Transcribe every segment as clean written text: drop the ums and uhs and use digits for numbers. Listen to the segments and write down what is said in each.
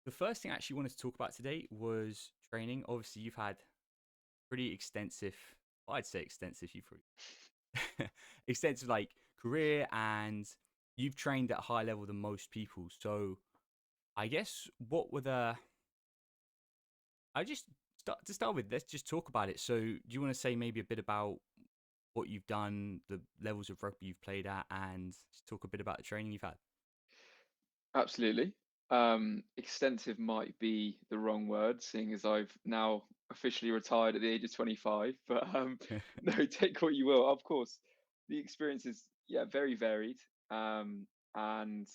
The first thing I actually wanted to talk about today was training. Obviously, you've had pretty extensive, well, I'd say extensive, you've pretty extensive like career, and you've trained at a higher level than most people. So I guess what were the I just start to start with, let's just talk about it. So do you want to say maybe a bit about what you've done, the levels of rugby you've played at, and just talk a bit about the training you've had? Absolutely. Extensive might be the wrong word, seeing as I've now officially retired at the age of 25. But no, take what you will. Of course, the experience is yeah very varied. And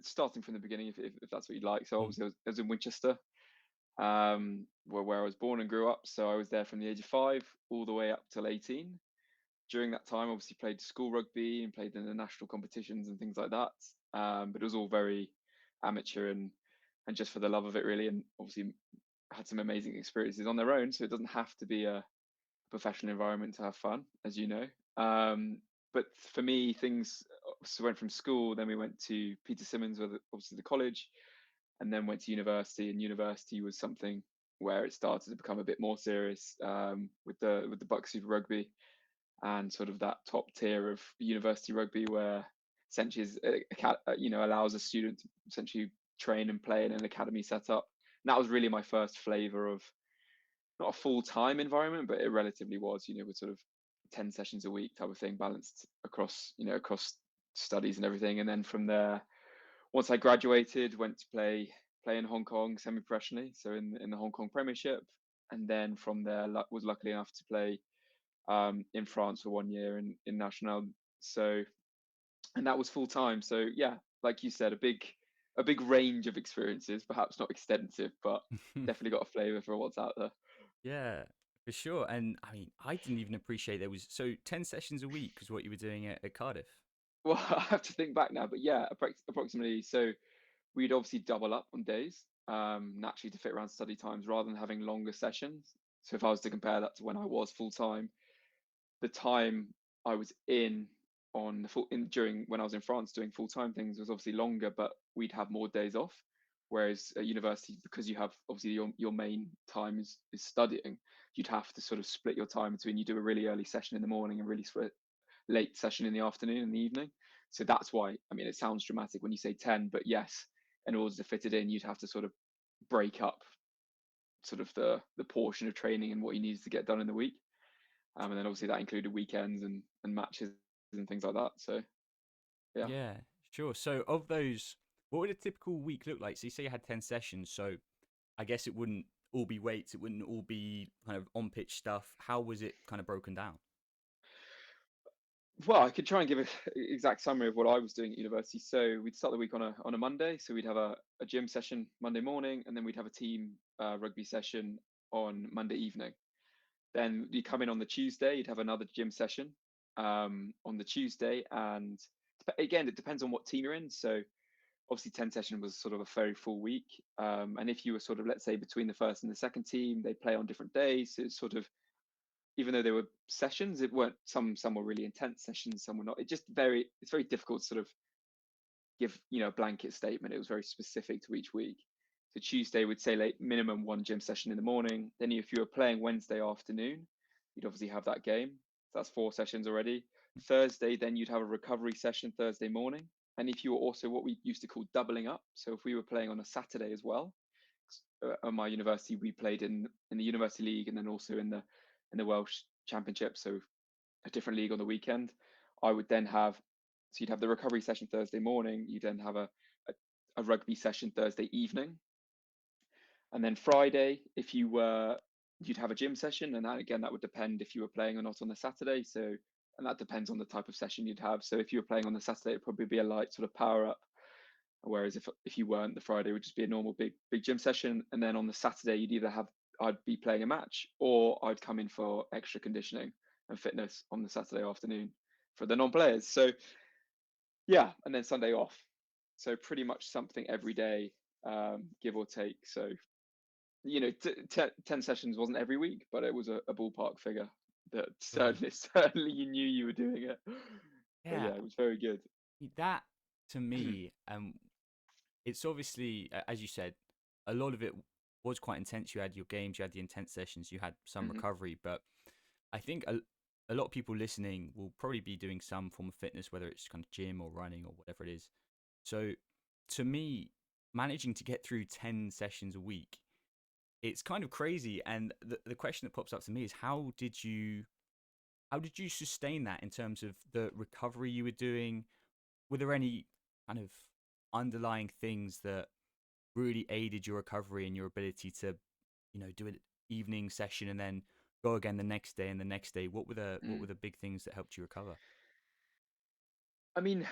starting from the beginning, if that's what you'd like. So Mm. obviously I was in Winchester, where I was born and grew up. So I was there from the age of 5 all the way up till 18. During that time, obviously played school rugby and played in the national competitions and things like that. But it was all very amateur and just for the love of it, really. And obviously had some amazing experiences on their own. So it doesn't have to be a professional environment to have fun, as you know. But for me, things so went from school, then we went to Peter Simmons, where obviously the college, and then went to university. And university was something where it started to become a bit more serious, with the Buck Super Rugby and sort of that top tier of university rugby where essentially allows a student to essentially train and play in an academy setup. And that was really my first flavor of not a full-time environment, but it relatively was, with sort of 10 sessions a week type of thing, balanced across studies and everything. And then from there, once I graduated, went to play in Hong Kong semi-professionally, so in the Hong Kong Premiership. And then from there, was lucky enough to play in France for 1 year in National. So, and that was full time. So yeah, like you said, a big range of experiences, perhaps not extensive, but definitely got a flavour for what's out there. Yeah, for sure. And I mean, I didn't even appreciate there was 10 sessions a week was what you were doing at Cardiff. Well, I have to think back now, but yeah, approximately. So we'd obviously double up on days, naturally to fit around study times rather than having longer sessions. So if I was to compare that to when I was full time, the time I was in on the full in during when I was in France doing full time things was obviously longer, but we'd have more days off. Whereas at university, because you have obviously your main time is studying, you'd have to sort of split your time between you do a really early session in the morning and really late session in the afternoon and the evening. So that's why, I mean, it sounds dramatic when you say 10, but yes, in order to fit it in, you'd have to sort of break up sort of the portion of training and what you needed to get done in the week. And then obviously that included weekends and matches and things like that. So yeah. Yeah, sure. So of those, what would a typical week look like? So you say you had 10 sessions, so I guess it wouldn't all be weights, it wouldn't all be kind of on pitch stuff. How was it kind of broken down? Well, I could try and give an exact summary of what I was doing at university. So we'd start the week on a Monday. So we'd have a gym session Monday morning, and then we'd have a team rugby session on Monday evening. Then you come in on the Tuesday, you'd have another gym session on the Tuesday. And again, it depends on what team you're in. So obviously 10 session was sort of a very full week. And if you were sort of, let's say, between the first and the second team, they play on different days. So it's sort of, even though they were sessions, it weren't some were really intense sessions, some were not. It's very difficult to sort of give, a blanket statement. It was very specific to each week. So Tuesday would say like minimum one gym session in the morning. Then if you were playing Wednesday afternoon, you'd obviously have that game. So that's 4 sessions already. Thursday, then you'd have a recovery session Thursday morning. And if you were also what we used to call doubling up, so if we were playing on a Saturday as well, at my university we played in the university league and then also in the Welsh Championship, so a different league on the weekend. I would then have so you'd have the recovery session Thursday morning. You then have a rugby session Thursday evening, and then Friday, if you were, you'd have a gym session, and that, again, that would depend if you were playing or not on the Saturday. So, and that depends on the type of session you'd have. So if you were playing on the Saturday, it'd probably be a light sort of power up. Whereas if you weren't, the Friday would just be a normal big gym session. And then on the Saturday, you'd either have I'd be playing a match or I'd come in for extra conditioning and fitness on the Saturday afternoon for the non-players. So yeah, and then Sunday off. So pretty much something every day, give or take. So 10 sessions wasn't every week, but it was a ballpark figure that Sure. certainly you knew you were doing it. But Yeah, yeah, it was very good. that to me, it's obviously, as you said, a lot of it was quite intense. You had your games, you had the intense sessions, you had some Hmm. recovery, but I think a lot of people listening will probably be doing some form of fitness, whether it's kind of gym or running or whatever it is. So to me, managing to get through 10 sessions a week, it's kind of crazy. And the question that pops up to me is how did you sustain that in terms of the recovery you were doing? Were there any kind of underlying things that really aided your recovery and your ability to, do an evening session and then go again the next day and the next day? What Mm. were the big things that helped you recover? I mean,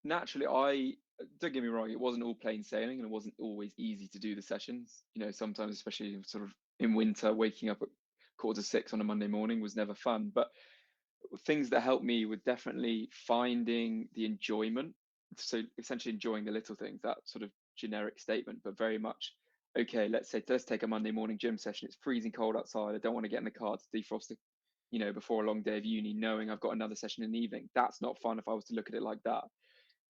naturally, I don't get me wrong, it wasn't all plain sailing and it wasn't always easy to do the sessions. Sometimes, especially sort of in winter, waking up at 5:45 on a Monday morning was never fun. But things that helped me were definitely finding the enjoyment. So essentially enjoying the little things, that sort of generic statement, but very much, okay, let's take a Monday morning gym session. It's freezing cold outside. I don't want to get in the car to defrost the, before a long day of uni, knowing I've got another session in the evening. That's not fun if I was to look at it like that.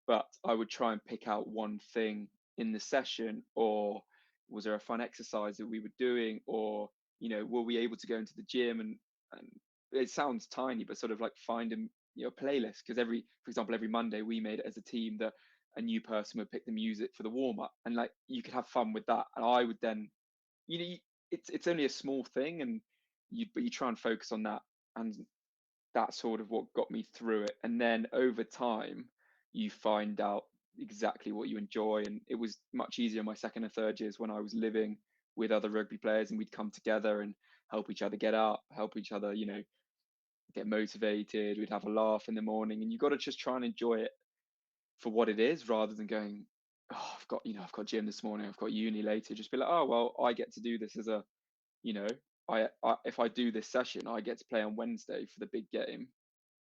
But I would try and pick out one thing in the session, or was there a fun exercise that we were doing, or were we able to go into the gym and it sounds tiny, but sort of like find a playlist, because for example, every Monday we made it as a team that a new person would pick the music for the warm up, and like you could have fun with that, and I would then you know it's only a small thing, and you try and focus on that, and that's sort of what got me through it. And then over time, you find out exactly what you enjoy. And it was much easier in my second and third years when I was living with other rugby players and we'd come together and help each other get up, help each other, get motivated. We'd have a laugh in the morning, and you got to just try and enjoy it for what it is rather than going, oh, I've got gym this morning, I've got uni later. Just be like, oh, well, I get to do this as a, you know, I if I do this session, I get to play on Wednesday for the big game,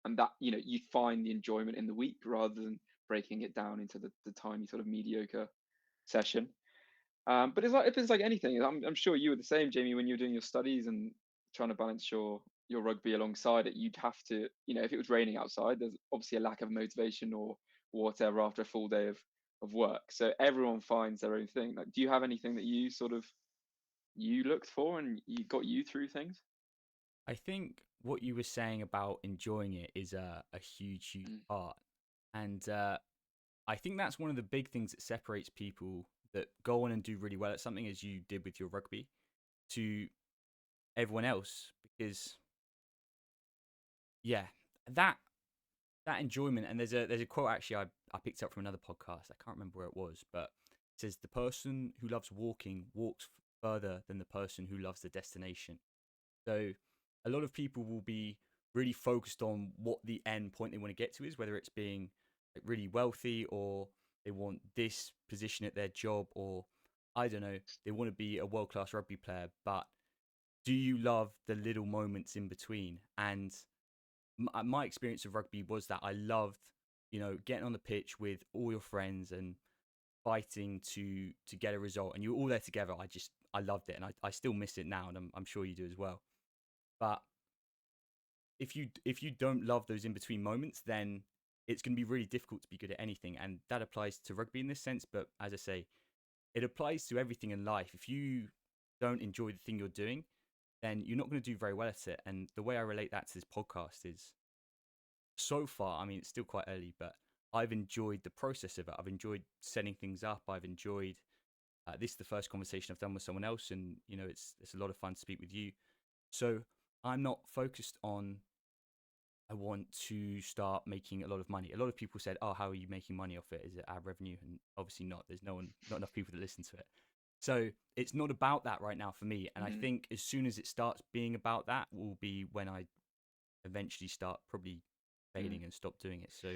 and that you find the enjoyment in the week rather than breaking it down into the tiny sort of mediocre session. But it's like anything. I'm sure you were the same, Jamie, when you were doing your studies and trying to balance your rugby alongside it. You'd have to, if it was raining outside, there's obviously a lack of motivation or whatever after a full day of work. So everyone finds their own thing. Like, do you have anything that you looked for and you got you through things? I think what you were saying about enjoying it is a huge, huge Mm, part. And I think that's one of the big things that separates people that go on and do really well at something, as you did with your rugby, to everyone else. Because, yeah, that that enjoyment, and there's a quote actually I picked up from another podcast. I can't remember where it was, but it says the person who loves walking walks further than the person who loves the destination. So a lot of people will be really focused on what the end point they want to get to is, whether it's being like really wealthy, or they want this position at their job, or I don't know, they want to be a world class rugby player. But do you love the little moments in between? And my experience of rugby was that I loved, getting on the pitch with all your friends and fighting to get a result, and you were all there together. I loved it, and I still miss it now, and I'm sure you do as well. But if you don't love those in between moments, then it's going to be really difficult to be good at anything, and that applies to rugby in this sense. But as I say, it applies to everything in life. If you don't enjoy the thing you're doing, then you're not going to do very well at it. And the way I relate that to this podcast is, so far, I mean, it's still quite early, but I've enjoyed the process of it. I've enjoyed setting things up. I've enjoyed this is the first conversation I've done with someone else, and it's a lot of fun to speak with you. So I'm not focused on I want to start making a lot of money. A lot of people said, "Oh, how are you making money off it? Is it ad revenue?" And obviously not. There's not enough people that listen to it. So it's not about that right now for me. And I mm, think as soon as it starts being about that, will be when I eventually start probably mm. failing and stop doing it. So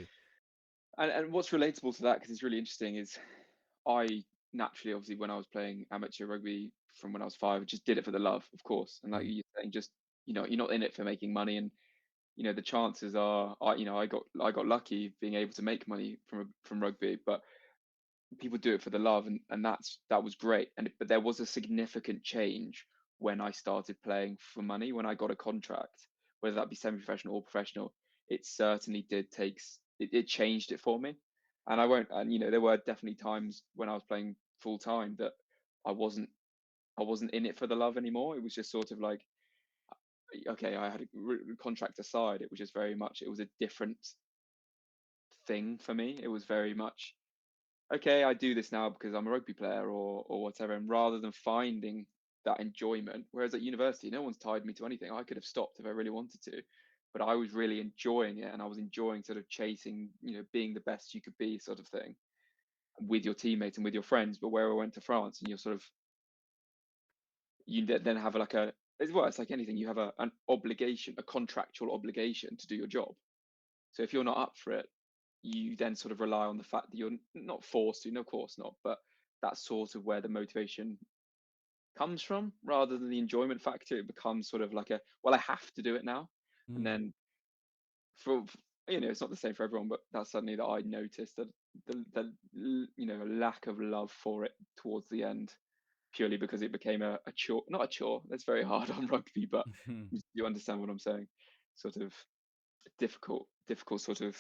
And what's relatable to that, because it's really interesting, is I naturally, obviously, when I was playing amateur rugby from when I was 5, just did it for the love, of course. And like mm, you're saying, just you're not in it for making money, and the chances are, I got lucky being able to make money from rugby, but people do it for the love, and that was great. But there was a significant change when I started playing for money, when I got a contract, whether that be semi-professional or professional. It certainly did it changed it for me. And I won't and there were definitely times when I was playing full time that I wasn't I wasn't in it for the love anymore. It was just sort of like, okay, I had a contract aside. It was just very much, it was a different thing for me. It was very much, okay, I do this now because I'm a rugby player or whatever. And rather than finding that enjoyment, whereas at university, no one's tied me to anything. I could have stopped if I really wanted to, but I was really enjoying it, and I was enjoying sort of chasing, being the best you could be, sort of thing, with your teammates and with your friends. But where I went to France, and you're sort of, then have like a, as well, it's like anything, you have an obligation, a contractual obligation to do your job. So if you're not up for it, you then sort of rely on the fact that you're not forced to, no, of course not, but that's sort of where the motivation comes from, rather than the enjoyment factor. It becomes sort of like a, well, I have to do it now. And Mm. then for, it's not the same for everyone, but that's suddenly that I noticed that the lack of love for it towards the end, purely because it became a chore, not a chore, that's very hard on rugby, but you understand what I'm saying, sort of difficult sort of,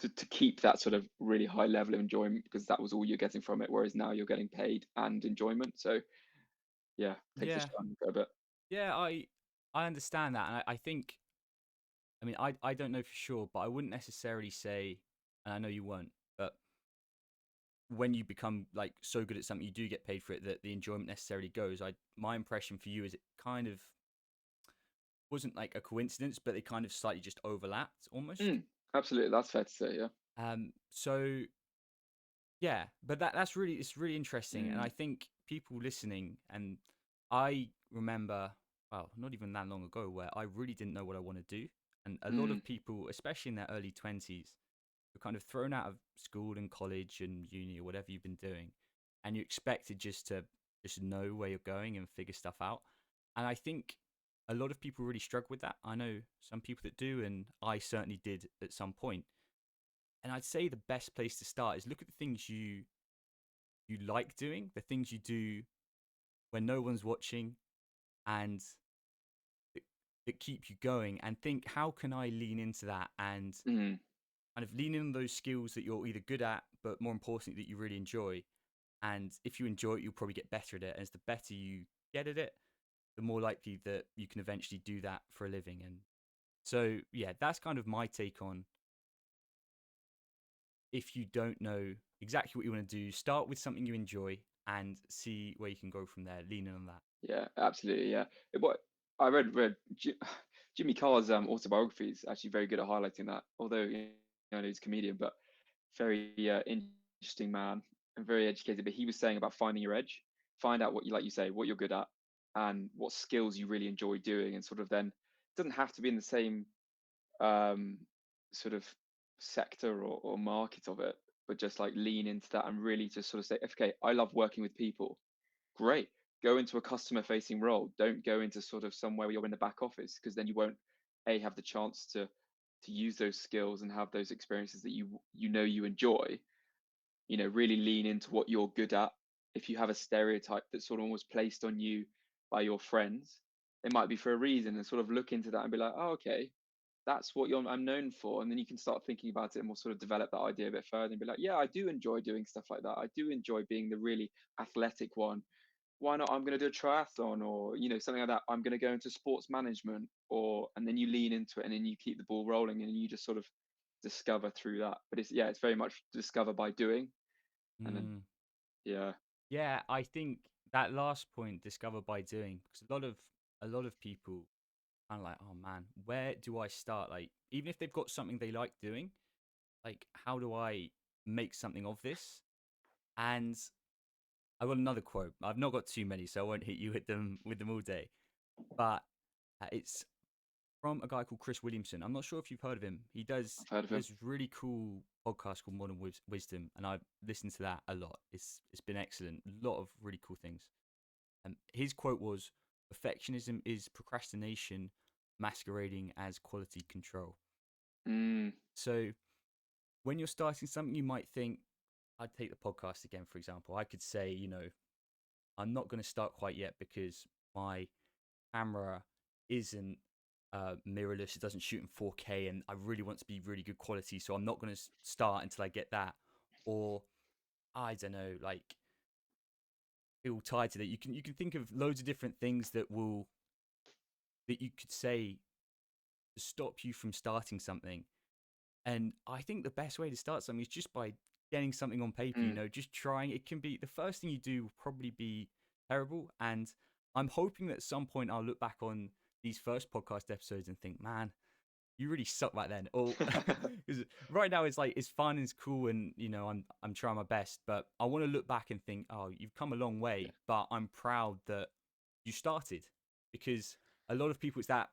to keep that sort of really high level of enjoyment, because that was all you're getting from it, whereas now you're getting paid and enjoyment. So yeah, takes a Yeah, shine a bit. yeah, I understand that, and I think, I mean, I don't know for sure, but I wouldn't necessarily say, and I know you won't, but when you become like so good at something, you do get paid for it, that the enjoyment necessarily goes. My impression for you is it kind of wasn't like a coincidence, but they kind of slightly just overlapped almost. Mm, absolutely, that's fair to say, yeah. So yeah, but that's really, it's really interesting, and I Mm, think people listening, and I remember, well, not even that long ago, where I really didn't know what I want to do, and a lot mm, of people, especially in their early 20s, were kind of thrown out of school and college and uni or whatever you've been doing, and you expected just to just know where you're going and figure stuff out. And I think a lot of people really struggle with that. I know some people that do, and I certainly did at some point. And I'd say the best place to start is look at the things you like doing, the things you do when no one's watching, and that, that keep you going, and think, how can I lean into that and mm, kind of lean in on those skills that you're either good at, but more importantly, that you really enjoy. And if you enjoy it, you'll probably get better at it. And as the better you get at it, the more likely that you can eventually do that for a living. And so, yeah, that's kind of my take on, if you don't know exactly what you want to do, start with something you enjoy and see where you can go from there. Lean in on that. yeah, absolutely, yeah. What I read Jimmy Carr's autobiography is actually very good at highlighting that. Although, I know he's a comedian, but very interesting man and very educated. But he was saying about finding your edge, find out what you, like you say, what you're good at, and what skills you really enjoy doing, and sort of then, it doesn't have to be in the same um, sort of sector or market of it, but just like lean into that and really just sort of say, okay, I love working with people. Great. Go into a customer facing role. Don't go into sort of somewhere where you're in the back office, because then you won't have the chance to use those skills and have those experiences that you enjoy. Really lean into what you're good at. If you have a stereotype that's sort of almost placed on you by your friends, it might be for a reason, and sort of look into that and be like, oh, okay, that's what I'm known for. And then you can start thinking about it and we'll sort of develop that idea a bit further and be like, yeah, I do enjoy doing stuff like that. I do enjoy being the really athletic one. Why not? I'm going to do a triathlon, or, something like that. I'm going to go into sports management, and then you lean into it, and then you keep the ball rolling, and you just sort of discover through that. But it's very much discover by doing. And then, Mm. yeah, Yeah, I think that last point, discover by doing, because a lot of people kind of like, oh man, where do I start? Like, even if they've got something they like doing, like, how do I make something of this? And I got another quote. I've not got too many, so I won't hit you with them all day. But it's from a guy called Chris Williamson. I'm not sure if you've heard of him. He does I've heard of him. this really cool podcast called Modern Wisdom, and I've listened to that a lot. It's been excellent. A lot of really cool things. His quote was, "Perfectionism is procrastination masquerading as quality control." Mm, So when you're starting something, you might think, I'd take the podcast again, for example. I could say, I'm not going to start quite yet because my camera isn't mirrorless. It doesn't shoot in 4K, and I really want to be really good quality. So I'm not going to start until I get that. Or I don't know, like feel tied to that. You can think of loads of different things that you could say to stop you from starting something. And I think the best way to start something is just by getting something on paper, Mm, just trying. It can be the first thing you do will probably be terrible. And I'm hoping that at some point I'll look back on these first podcast episodes and think, man, you really suck back then. Or because right now it's like it's fun, it's cool, and I'm trying my best. But I want to look back and think, oh, you've come a long yeah. way. But I'm proud that you started, because a lot of people, it's that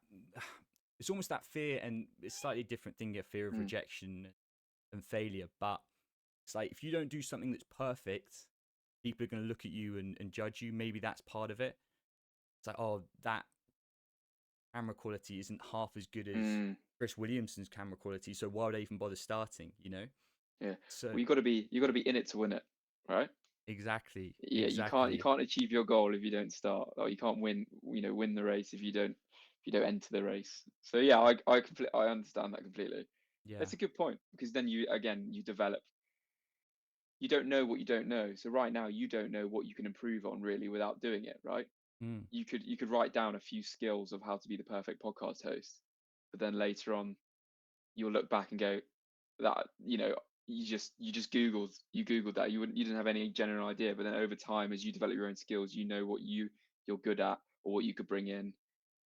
it's almost that fear, and it's a slightly different thing, a fear of Mm, rejection and failure. But it's like if you don't do something that's perfect, people are going to look at you and judge you. Maybe that's part of it. It's like, oh, that camera quality isn't half as good as mm, Chris Williamson's camera quality, so why would I even bother starting? yeah. So Well, you got to be in it to win it, right? exactly, Yeah, you exactly, can't achieve your goal if you don't start, or you can't win the race if you don't enter the race. So yeah, I understand that completely. yeah, That's a good point, because then you develop. You don't know what you don't know. So right now you don't know what you can improve on really without doing it, right? mm, You could write down a few skills of how to be the perfect podcast host, but then later on you'll look back and go, that you googled that, you didn't have any general idea, but then over time as you develop your own skills, you know what you're good at, or what you could bring in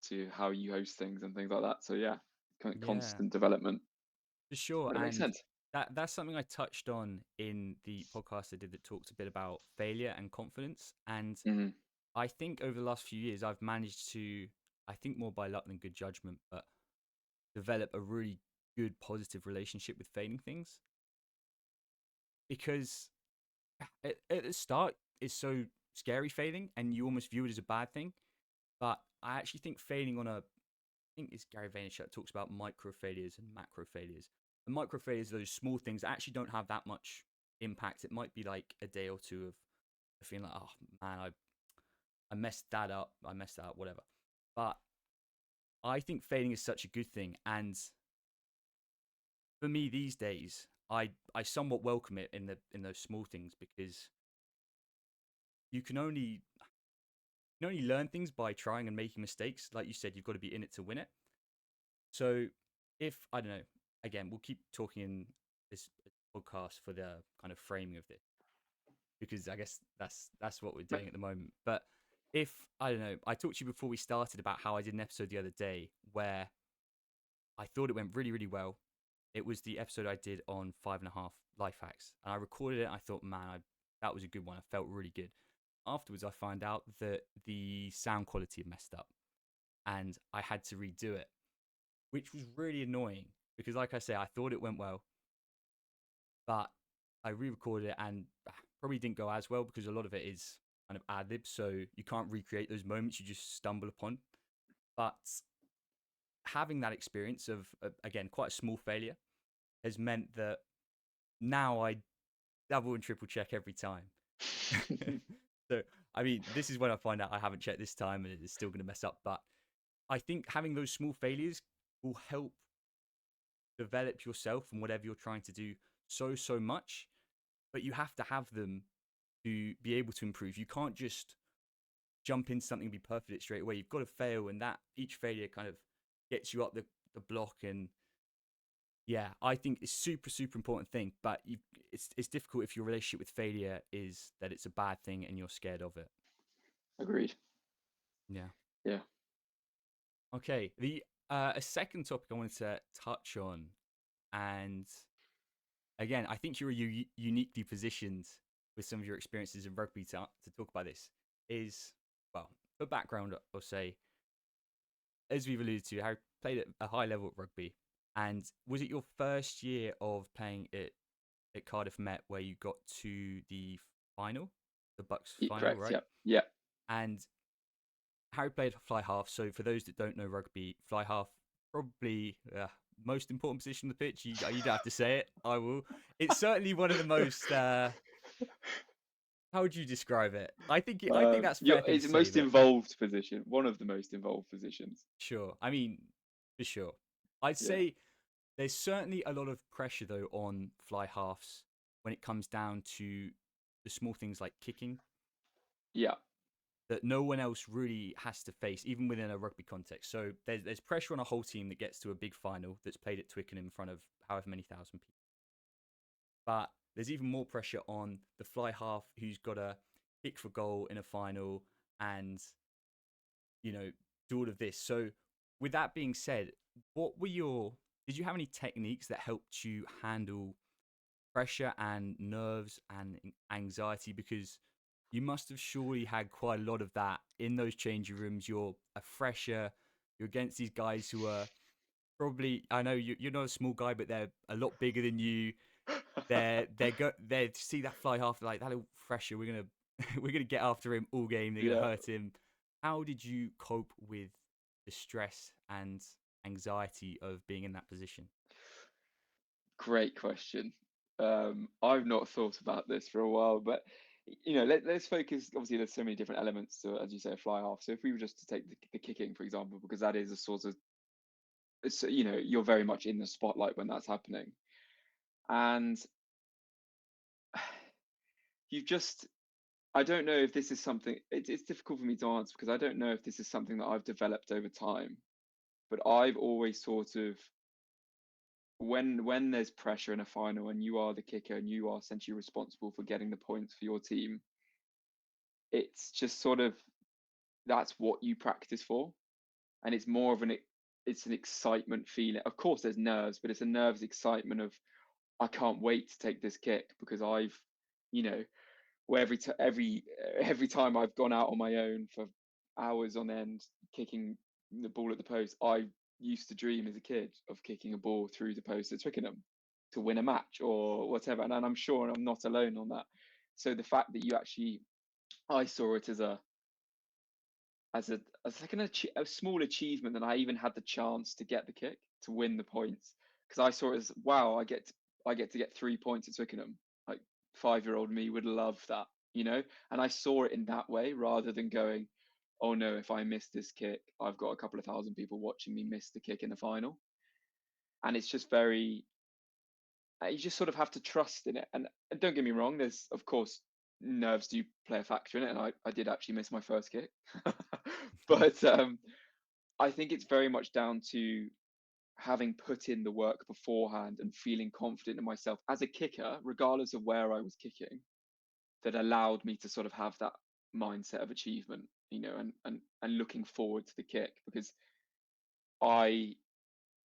to how you host things and things like that. So yeah, yeah, constant development. for sure. But it makes And sense. that's something I touched on in the podcast I did that talks a bit about failure and confidence. And Hmm. I think over the last few years I've managed to, I think more by luck than good judgment, but develop a really good positive relationship with failing things. Because at the start it's so scary failing, and you almost view it as a bad thing. But I actually think failing on I think it's Gary Vaynerchuk that talks about micro failures and macro failures. And micro failures are those small things that actually don't have that much impact. It might be like a day or two of feeling like, oh man, I messed that up. I messed that up, whatever. But I think failing is such a good thing. And for me these days, I somewhat welcome it in those small things, because you can only learn things by trying and making mistakes. Like you said, you've got to be in it to win it. So if I don't know, again, we'll keep talking in this podcast for the kind of framing of this, because I guess that's what we're doing at the moment. But if I don't know, I talked to you before we started about how I did an episode the other day where I thought it went really, really well. It was the episode I did on 5.5 life hacks, and I recorded it. And I thought, man, that was a good one. I felt really good. Afterwards, I found out that the sound quality had messed up, and I had to redo it, which was really annoying because, like I say, I thought it went well, but I re-recorded it and probably didn't go as well because a lot of it is kind of ad lib, so you can't recreate those moments you just stumble upon. But having that experience of again quite a small failure has meant that now I double and triple check every time. So I mean, this is when I find out I haven't checked this time and it's still going to mess up. But I think having those small failures will help develop yourself and whatever you're trying to do so much. But you have to have them to be able to improve. You can't just jump into something and be perfect at straight away. You've got to fail, and that each failure kind of gets you up the block. And yeah, I think it's super important thing. But it's difficult if your relationship with failure is that it's a bad thing and you're scared of it. Agreed. Yeah. Yeah. Okay. The a second topic I wanted to touch on, and again, I think you're uniquely positioned with some of your experiences in rugby to talk about this. Is, well, for background, I'll say, as we've alluded to, Harry played at a high level at rugby. And was it your first year of playing at Cardiff Met where you got to the final, the Bucks final, Correct. right? Yeah. Yeah. And Harry played fly half. So for those that don't know rugby, fly half probably most important position on the pitch. You don't have to say it. I will. It's certainly one of the most. How would you describe it? I think that's a fair thing It's to the say. most That involved position, one of the most involved positions. sure. I mean, for sure. I'd Yeah. say there's certainly a lot of pressure though on fly halves when it comes down to the small things like kicking. Yeah. that no one else really has to face, even within a rugby context. So there's pressure on a whole team that gets to a big final that's played at Twickenham in front of however many thousand people. But there's even more pressure on the fly half who's got to kick for goal in a final and, you know, do all of this. So with that being said, did you have any techniques that helped you handle pressure and nerves and anxiety? Because you must have surely had quite a lot of that in those changing rooms. You're a fresher, you're against these guys who are probably, I know you're not a small guy, but they're a lot bigger than you. They see that fly half, like that little fresher. We're gonna we're gonna get after him all game. They're gonna Yeah. hurt him. How did you cope with the stress and anxiety of being in that position? Great question. I've not thought about this for a while, but let's focus. Obviously, there's so many different elements to, as you say, a fly half. So if we were just to take the kicking, for example, because that is a sort of, you're very much in the spotlight when that's happening, and you've just, I don't know if this is something. It's difficult for me to answer because I don't know if this is something that I've developed over time. But I've always sort of, when there's pressure in a final and you are the kicker and you are essentially responsible for getting the points for your team, it's just sort of, that's what you practice for, and it's more of it's an excitement feeling. Of course there's nerves, but it's a nerves excitement of, I can't wait to take this kick because I've, you know where every time I've gone out on my own for hours on end kicking the ball at the post, I used to dream as a kid of kicking a ball through the post at Twickenham to win a match or whatever. And I'm sure I'm not alone on that. So the fact that you actually, I saw it as like a small achievement that I even had the chance to get the kick to win the points, because I saw it as, wow, I get to get 3 points at Twickenham. Like 5-year-old me would love that, and I saw it in that way rather than going, oh no, if I miss this kick, I've got a couple of thousand people watching me miss the kick in the final. And it's just very, you just sort of have to trust in it. And don't get me wrong, there's of course nerves do play a factor in it, and I did actually miss my first kick. But I think it's very much down to having put in the work beforehand and feeling confident in myself as a kicker, regardless of where I was kicking, that allowed me to sort of have that mindset of achievement, and looking forward to the kick. Because I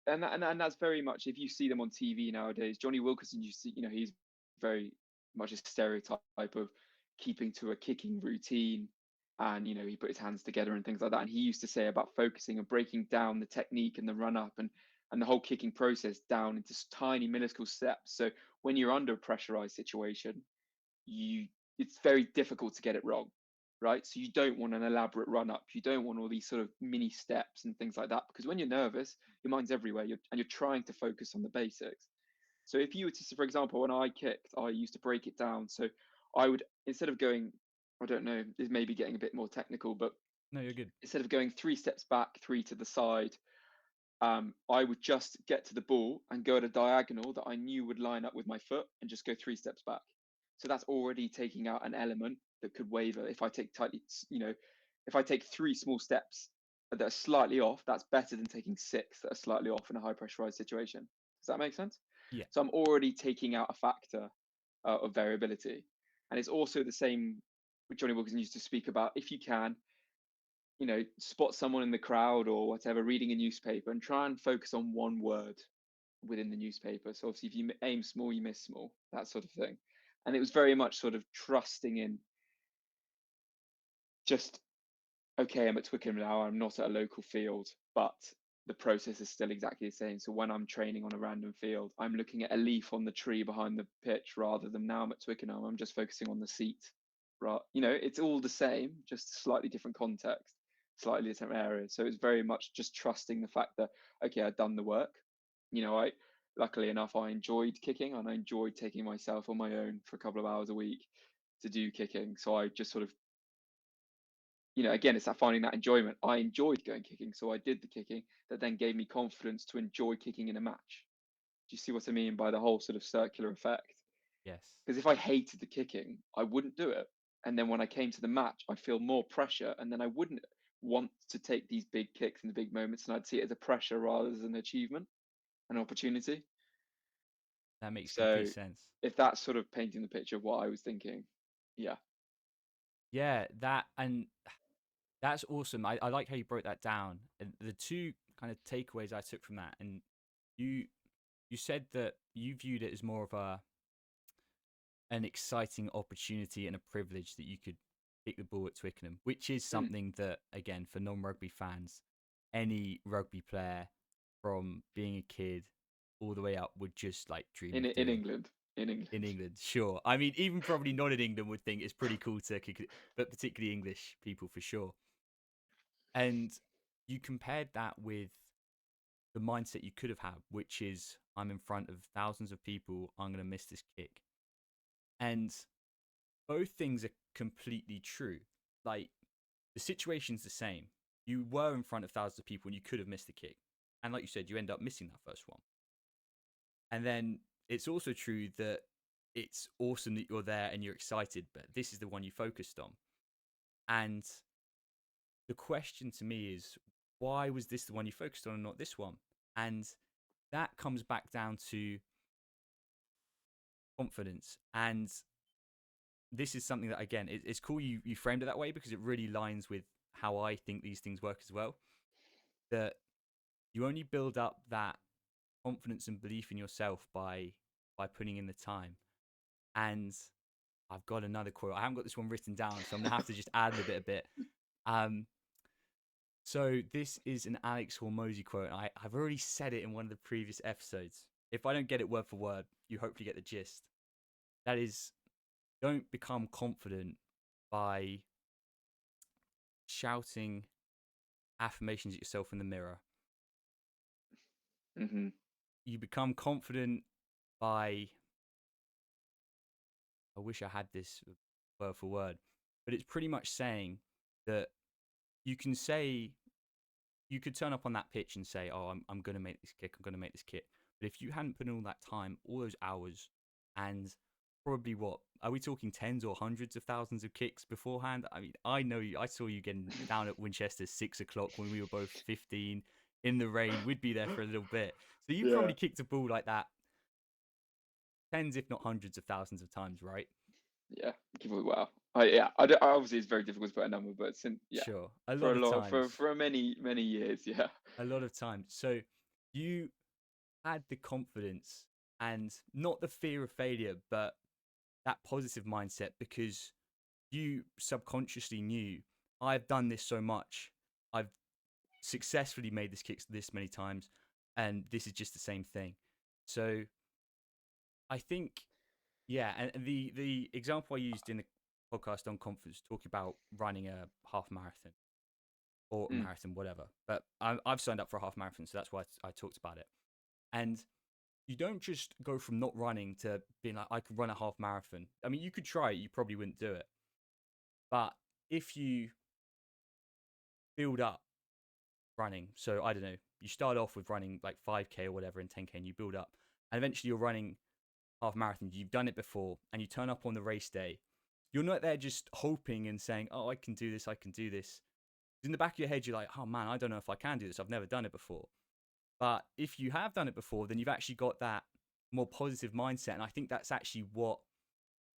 and that's very much, if you see them on TV nowadays, Johnny Wilkinson, you see, he's very much a stereotype of keeping to a kicking routine, and he put his hands together and things like that. And he used to say about focusing and breaking down the technique and the run up and the whole kicking process down into tiny minuscule steps. So when you're under a pressurized situation, you it's very difficult to get it wrong, right? So you don't want an elaborate run up, you don't want all these sort of mini steps and things like that, because when you're nervous, your mind's everywhere, and you're trying to focus on the basics. So if you were to, for example, when I kicked, I used to break it down. So I would, instead of going, I don't know, this may be getting a bit more technical, but No, you're good. instead of going 3 steps back, 3 to the side, I would just get to the ball and go at a diagonal that I knew would line up with my foot and just go 3 steps back. So that's already taking out an element that could waver. If I take 3 small steps that are slightly off, that's better than taking 6 that are slightly off in a high pressurized situation. Does that make sense? Yeah. So I'm already taking out a factor of variability. And it's also the same with Johnny Wilkinson used to speak about, if you can, spot someone in the crowd or whatever reading a newspaper and try and focus on one word within the newspaper. So obviously, if you aim small, you miss small, that sort of thing. And it was very much sort of trusting in, just, okay, I'm at Twickenham now, I'm not at a local field, but the process is still exactly the same. So when I'm training on a random field, I'm looking at a leaf on the tree behind the pitch rather than, now I'm at Twickenham, I'm just focusing on the seat. Right, it's all the same, just slightly different context, slightly different areas. So it's very much just trusting the fact that, okay, I've done the work. I luckily enough, I enjoyed kicking and I enjoyed taking myself on my own for a couple of hours a week to do kicking. So I just sort of, again, it's that finding that enjoyment. I enjoyed going kicking, so I did the kicking that then gave me confidence to enjoy kicking in a match. Do you see what I mean by the whole sort of circular effect? Yes. Because if I hated the kicking, I wouldn't do it. And then when I came to the match, I'd feel more pressure, and then I wouldn't want to take these big kicks in the big moments, and I'd see it as a pressure rather than an achievement, an opportunity. That makes complete So sense. if that's sort of painting the picture of what I was thinking, yeah. Yeah, that's awesome. I like how you broke that down. And the two kind of takeaways I took from that, and you you said that you viewed it as more of an exciting opportunity and a privilege that you could kick the ball at Twickenham, which is Mm. something that, again, for non-rugby fans, any rugby player from being a kid all the way up would just like dream In of in doing. England, in In England. England, sure. I mean, even probably not in England would think it's pretty cool to kick it, but particularly English people for sure. And you compared that with the mindset you could have had, which is I'm in front of thousands of people, I'm going to miss this kick. And both things are completely true. Like, the situation's the same. You were in front of thousands of people and you could have missed the kick. And like you said, you end up missing that first one. And then it's also true that it's awesome that you're there and you're excited, but this is the one you focused on. And the question to me is, why was this the one you focused on and not this one? And that comes back down to confidence. And this is something that, again, it's cool you framed it that way because it really lines with how I think these things work as well. That you only build up that confidence and belief in yourself by putting in the time. And I've got another quote. I haven't got this one written down, so I'm gonna have to just ad lib it a bit. Um, so this is an Alex Hormozy quote. I've already said it in one of the previous episodes. If I don't get it word for word, you hopefully get the gist. That is, don't become confident by shouting affirmations at yourself in the mirror. Hmm. You become confident by, I wish I had this word for word, but it's pretty much saying that you can say, you could turn up on that pitch and say, "Oh, I'm going to make this kick. I'm going to make this kick." But if you hadn't put in all that time, all those hours, and probably what are we talking, tens or hundreds of thousands of kicks beforehand? I mean, I know you. I saw you getting down at Winchester 6 o'clock when we were both 15 in the rain. We'd be there for a little bit, so you Yeah, probably kicked a ball like that tens, if not hundreds of thousands of times, right? yeah. Give it wow. Yeah, obviously it's very difficult to put a number, but since yeah, Sure, a for lot a of lot times, for many years, yeah. a lot of times. So you had the confidence and not the fear of failure, but that positive mindset because you subconsciously knew I've done this so much. I've successfully made this kick this many times, and this is just the same thing. So I think, yeah, and the example I used in the podcast on confidence, talking about running a half marathon or a Mm. marathon, whatever. But I've signed up for a half marathon, so that's why I talked about it. And you don't just go from not running to being like, I could run a half marathon. I mean, you could try it, you probably wouldn't do it. But if you build up running, so I don't know, you start off with running like 5K or whatever in 10K and you build up, and eventually you're running half marathon, you've done it before, and you turn up on the race day, you're not there just hoping and saying, oh, I can do this, I can do this. In the back of your head, you're like, oh man, I don't know if I can do this. I've never done it before. But if you have done it before, then you've actually got that more positive mindset. And I think that's actually what,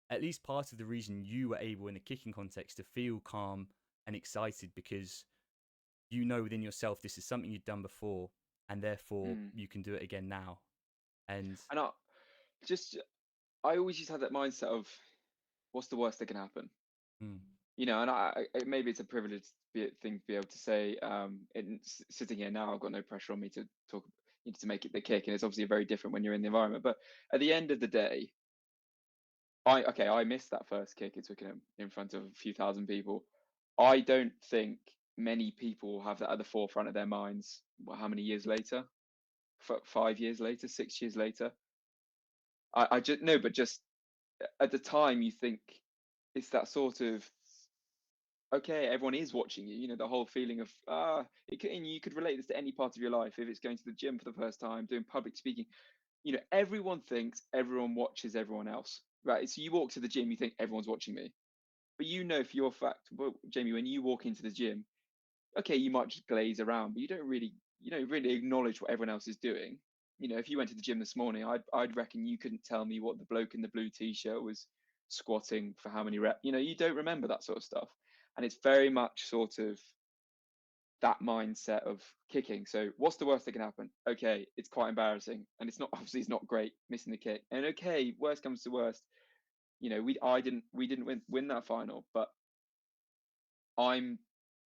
at least part of the reason you were able in a kicking context to feel calm and excited because you know within yourself this is something you've done before and therefore Mm. you can do it again now. And And just I always just had that mindset of what's the worst that can happen, mm, and maybe it's a privileged thing to be able to say. Sitting here now, I've got no pressure on me to talk, to make it the kick, and it's obviously very different when you're in the environment. But at the end of the day, I missed that first kick at Twickenham in front of a few thousand people. I don't think many people have that at the forefront of their minds. How many years later? 5 years later, 6 years later. I just no, but just at the time, you think it's that sort of okay, everyone is watching you. The whole feeling of and you could relate this to any part of your life. If it's going to the gym for the first time, doing public speaking, everyone thinks everyone watches everyone else, right? So you walk to the gym, you think everyone's watching me. But you know for your fact, well, Jamie, when you walk into the gym, okay, you might just glaze around, but you don't really acknowledge what everyone else is doing. You know, if you went to the gym this morning, I'd reckon you couldn't tell me what the bloke in the blue t-shirt was squatting for how many reps. You know, you don't remember that sort of stuff, and it's very much sort of that mindset of kicking. So, what's the worst that can happen? Okay, it's quite embarrassing, and it's not obviously it's not great missing the kick. And okay, worst comes to worst, you know, we didn't win that final, but I'm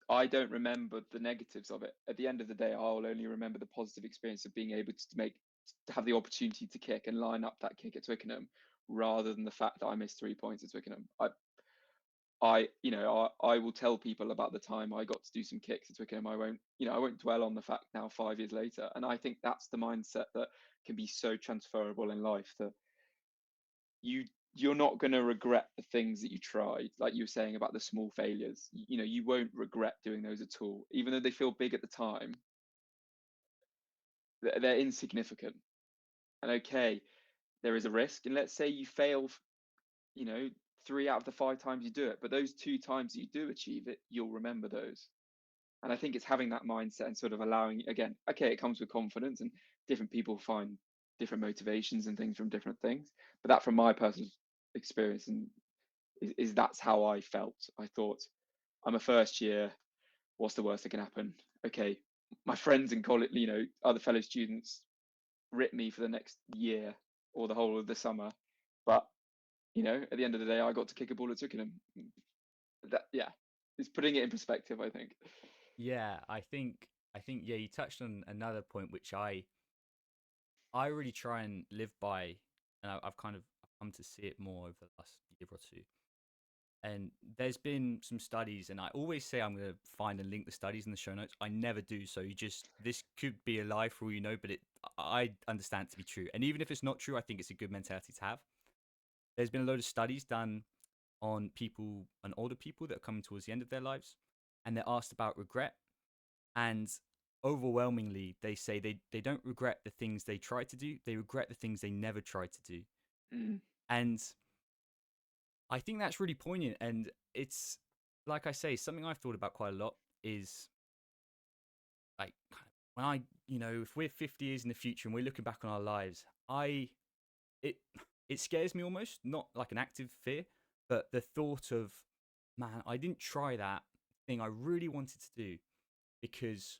I don't remember the negatives of it. At the end of the day, I'll only remember the positive experience of being able to have the opportunity to kick and line up that kick at Twickenham, rather than the fact that I missed 3 points at Twickenham. You know, I will tell people about the time I got to do some kicks at Twickenham. I won't dwell on the fact now 5 years later. And I think that's the mindset that can be so transferable in life, that you you're not going to regret the things that you tried, like you were saying about the small failures. You know, you won't regret doing those at all, even though they feel big at the time. They're insignificant. And okay, there is a risk, and let's say you fail, you know, 3 out of the 5 times you do it, but those 2 times that you do achieve it, you'll remember those. And I think it's having that mindset and sort of allowing, again, okay, it comes with confidence, and different people find different motivations and things from different things, but that, from my personal experience, and is that's how I felt. I thought, I'm a first year. What's the worst that can happen? Okay, my friends in college, you know, other fellow students, rip me for the next year or the whole of the summer, but you know, at the end of the day, I got to kick a ball at Twickenham. That, yeah, it's putting it in perspective, I think. Yeah, I think yeah, you touched on another point which I really try and live by, and I've kind of come to see it more over the last year or two. And there's been some studies, and I always say I'm going to find and link the studies in the show notes. I never do, so you just this could be a lie for all you know, but I understand it to be true. And even if it's not true, I think it's a good mentality to have. There's been a load of studies done on people and older people that are coming towards the end of their lives, and they're asked about regret, and overwhelmingly they say they don't regret the things they tried to do, they regret the things they never tried to do. Mm, And I think that's really poignant, and it's like I say, something I've thought about quite a lot is like when if we're 50 years in the future and we're looking back on our lives, it it scares me almost, not like an active fear, but the thought of, man, I didn't try that thing I really wanted to do because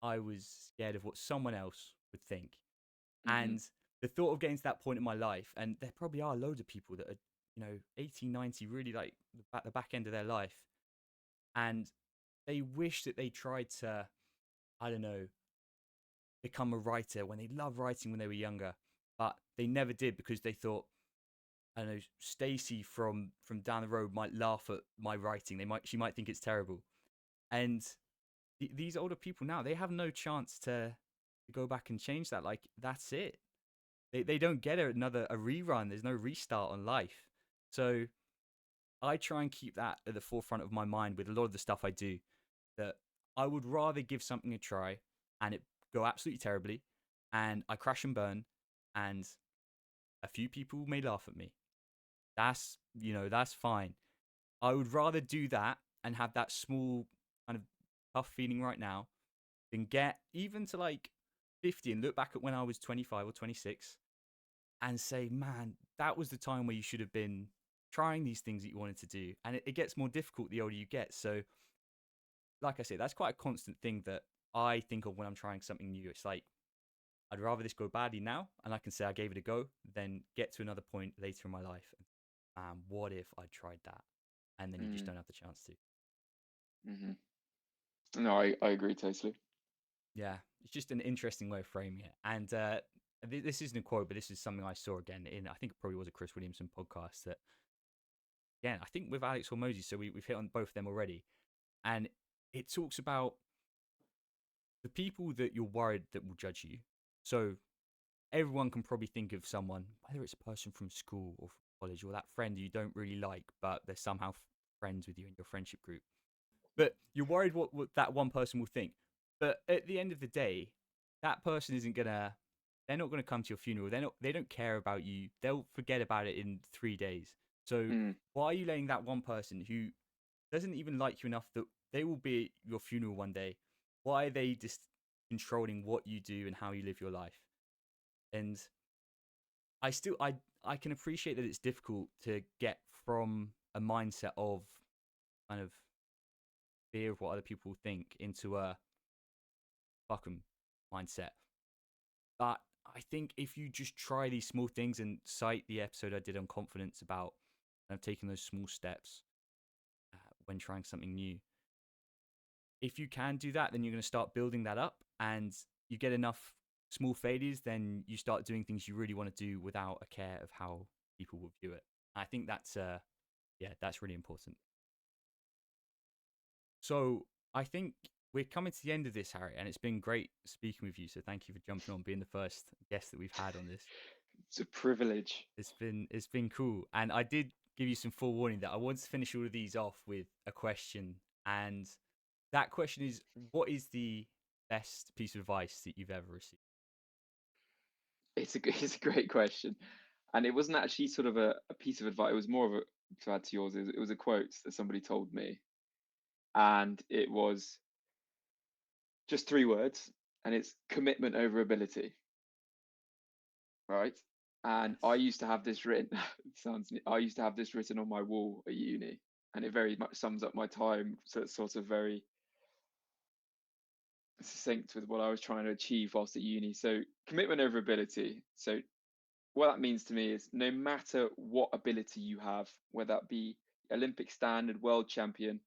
I was scared of what someone else would think. mm-hmm, And the thought of getting to that point in my life, and there probably are loads of people that are, 18, 90, really like the back end of their life, and they wish that they tried to, I don't know, become a writer when they loved writing when they were younger, but they never did because they thought, I don't know, Stacy from down the road might laugh at my writing. She might think it's terrible. And these older people now, they have no chance to go back and change that. Like, that's it. They don't get a rerun. There's no restart on life. So I try and keep that at the forefront of my mind with a lot of the stuff I do. That I would rather give something a try and it go absolutely terribly, and I crash and burn, and a few people may laugh at me. That's fine. I would rather do that and have that small kind of tough feeling right now than get even to like 50 and look back at when I was 25 or 26 and say, man, that was the time where you should have been trying these things that you wanted to do. And it gets more difficult the older you get. So, like I say, that's quite a constant thing that I think of when I'm trying something new. It's like, I'd rather this go badly now and I can say I gave it a go than get to another point later in my life. And what if I tried that? And then you just mm, don't have the chance to. mm-hmm. No, I agree totally. Yeah, it's just an interesting way of framing it. And this isn't a quote, but this is something I saw again I think it probably was a Chris Williamson podcast that, again, I think with Alex Hormozy, so we've hit on both of them already. And it talks about the people that you're worried that will judge you. So everyone can probably think of someone, whether it's a person from school or from college or that friend you don't really like, but they're somehow friends with you in your friendship group. But you're worried what that one person will think. But at the end of the day, that person isn't gonna. They're not gonna come to your funeral. They don't care about you. They'll forget about it in 3 days. So Mm. why are you letting that one person who doesn't even like you enough that they will be at your funeral one day? Why are they just controlling what you do and how you live your life? And I can appreciate that it's difficult to get from a mindset of kind of fear of what other people think into a fuck 'em mindset. But I think if you just try these small things and cite the episode I did on confidence about taking those small steps when trying something new, if you can do that, then you're going to start building that up, and you get enough small failures, then you start doing things you really want to do without a care of how people will view it. I think that's that's really important. So I think we're coming to the end of this, Harry, and it's been great speaking with you. So thank you for jumping on, being the first guest that we've had on this. It's a privilege. It's been cool, and I did give you some forewarning that I wanted to finish all of these off with a question, and that question is, what is the best piece of advice that you've ever received? It's a great question, and it wasn't actually sort of a piece of advice. It was more of a, to add to yours. It was a quote that somebody told me, and it was just 3 words, and it's commitment over ability, right? And I Yes. used to have this written. I used to have this written on my wall at uni, and it very much sums up my time. So it's sort of very succinct with what I was trying to achieve whilst at uni. So commitment over ability. So what that means to me is no matter what ability you have, whether that be Olympic standard, world champion,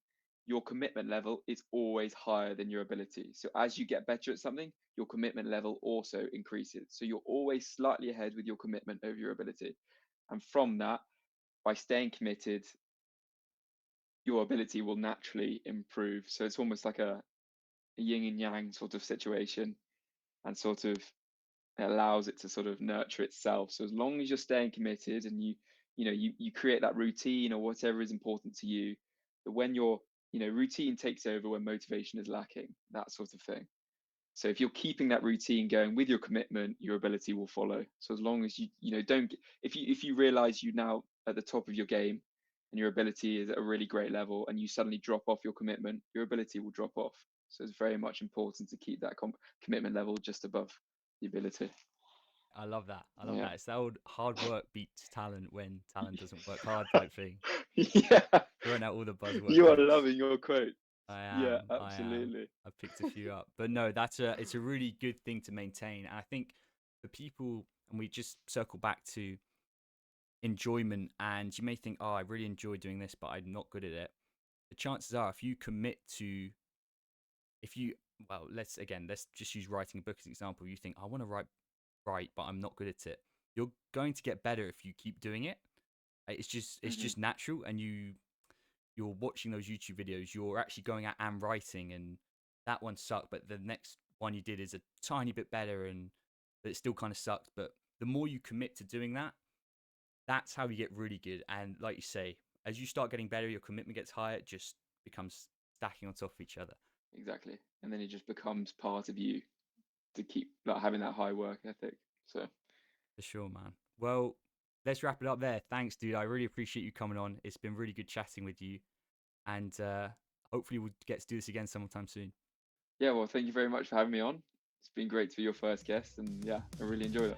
your commitment level is always higher than your ability. So as you get better at something, your commitment level also increases. So you're always slightly ahead with your commitment over your ability. And from that, by staying committed, your ability will naturally improve. So it's almost like a yin and yang sort of situation, and sort of it allows it to sort of nurture itself. So as long as you're staying committed and you create that routine or whatever is important to you, that when your routine takes over when motivation is lacking, that sort of thing. So if you're keeping that routine going with your commitment, your ability will follow. So as long as don't, if you realize you now at the top of your game and your ability is at a really great level and you suddenly drop off your commitment, your ability will drop off. So it's very much important to keep that commitment level just above the ability. I love that. I love Yeah. that. It's the old hard work beats talent when talent doesn't work hard type thing. Yeah. Throwing out all the buzzword You are quotes. loving your quote. I Yeah, am. I am. absolutely. I've picked a few up, but no, it's a really good thing to maintain. And I think for people, and we just circle back to enjoyment, and you may think, oh, I really enjoy doing this, but I'm not good at it. The chances are, if you commit to, if you, well, let's just use writing a book as an example. You think, I want to write, but I'm not good at it. You're going to get better if you keep doing it. It's Hmm. just natural, and you're watching those YouTube videos, you're actually going out and writing, and that one sucked, but the next one you did is a tiny bit better, and but it still kind of sucked. But the more you commit to doing that, that's how you get really good. And like you say, as you start getting better, your commitment gets higher. It just becomes stacking on top of each other. Exactly. And then it just becomes part of you to keep like having that high work ethic. So For sure, man. Well, let's wrap it up there. Thanks, dude. I really appreciate you coming on. It's been really good chatting with you, and hopefully we'll get to do this again sometime soon. yeah, well, thank you very much for having me on. It's been great to be your first guest, and yeah, I really enjoyed it.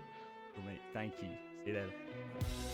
Cool, mate. Thank you. See you later.